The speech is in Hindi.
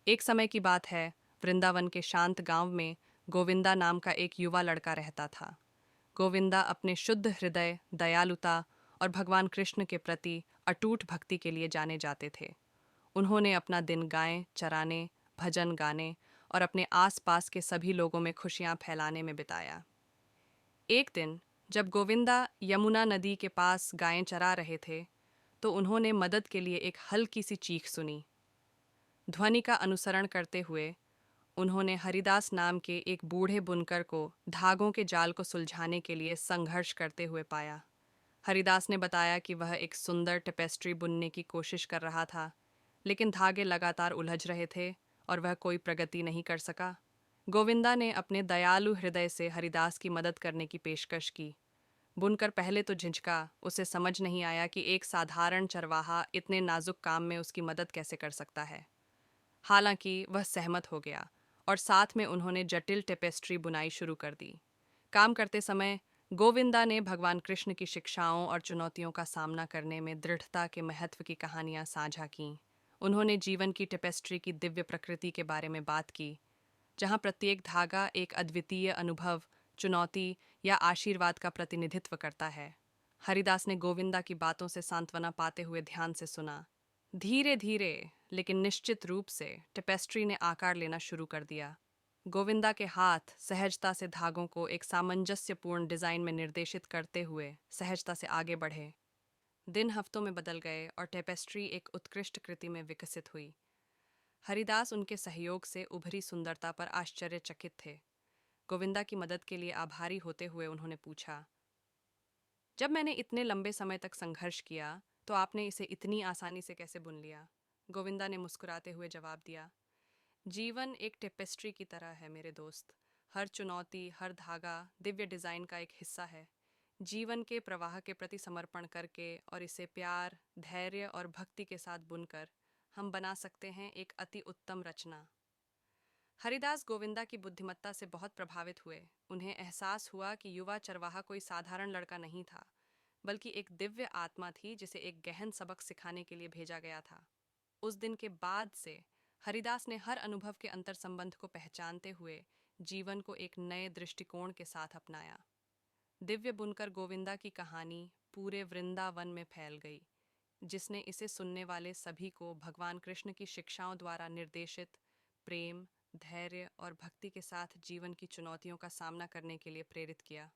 एक समय की बात है, वृंदावन के शांत गांव में गोविंदा नाम का एक युवा लड़का रहता था। गोविंदा अपने शुद्ध हृदय, दयालुता और भगवान कृष्ण के प्रति अटूट भक्ति के लिए जाने जाते थे। उन्होंने अपना दिन गायें चराने, भजन गाने और अपने आसपास के सभी लोगों में खुशियां फैलाने में बिताया। एक दिन जब गोविंदा यमुना नदी के पास गायें चरा रहे थे, तो उन्होंने मदद के लिए एक हल्की सी चीख सुनी। ध्वनि का अनुसरण करते हुए उन्होंने हरिदास नाम के एक बूढ़े बुनकर को धागों के जाल को सुलझाने के लिए संघर्ष करते हुए पाया। हरिदास ने बताया कि वह एक सुंदर टेपेस्ट्री बुनने की कोशिश कर रहा था, लेकिन धागे लगातार उलझ रहे थे और वह कोई प्रगति नहीं कर सका। गोविंदा ने अपने दयालु हृदय से हरिदास की मदद करने की पेशकश की। बुनकर पहले तो झिझका, उसे समझ नहीं आया कि एक साधारण चरवाहा इतने नाजुक काम में उसकी मदद कैसे कर सकता है। हालांकि वह सहमत हो गया और साथ में उन्होंने जटिल टेपेस्ट्री बुनाई शुरू कर दी। काम करते समय गोविंदा ने भगवान कृष्ण की शिक्षाओं और चुनौतियों का सामना करने में दृढ़ता के महत्व की कहानियां साझा कीं। उन्होंने जीवन की टेपेस्ट्री की दिव्य प्रकृति के बारे में बात की, जहां प्रत्येक धागा एक अद्वितीय अनुभव, चुनौती या आशीर्वाद का प्रतिनिधित्व करता है। हरिदास ने गोविंदा की बातों से सांत्वना पाते हुए ध्यान से सुना। धीरे धीरे लेकिन निश्चित रूप से टेपेस्ट्री ने आकार लेना शुरू कर दिया। गोविंदा के हाथ सहजता से धागों को एक सामंजस्यपूर्ण डिजाइन में निर्देशित करते हुए सहजता से आगे बढ़े। दिन हफ्तों में बदल गए और टेपेस्ट्री एक उत्कृष्ट कृति में विकसित हुई। हरिदास उनके सहयोग से उभरी सुंदरता पर आश्चर्यचकित थे। गोविंदा की मदद के लिए आभारी होते हुए उन्होंने पूछा, जब मैंने इतने लंबे समय तक संघर्ष किया, तो आपने इसे इतनी आसानी से कैसे बुन लिया? गोविंदा ने मुस्कुराते हुए जवाब दिया, जीवन एक टेपेस्ट्री की तरह है मेरे दोस्त। हर चुनौती, हर धागा दिव्य डिजाइन का एक हिस्सा है। जीवन के प्रवाह के प्रति समर्पण करके और इसे प्यार, धैर्य और भक्ति के साथ बुनकर हम बना सकते हैं एक अति उत्तम रचना। हरिदास गोविंदा की बुद्धिमत्ता से बहुत प्रभावित हुए। उन्हें एहसास हुआ कि युवा चरवाहा कोई साधारण लड़का नहीं था, बल्कि एक दिव्य आत्मा थी जिसे एक गहन सबक सिखाने के लिए भेजा गया था। उस दिन के बाद से हरिदास ने हर अनुभव के अंतर संबंध को पहचानते हुए जीवन को एक नए दृष्टिकोण के साथ अपनाया। दिव्य बुनकर गोविंदा की कहानी पूरे वृंदावन में फैल गई, जिसने इसे सुनने वाले सभी को भगवान कृष्ण की शिक्षाओं द्वारा निर्देशित प्रेम, धैर्य और भक्ति के साथ जीवन की चुनौतियों का सामना करने के लिए प्रेरित किया।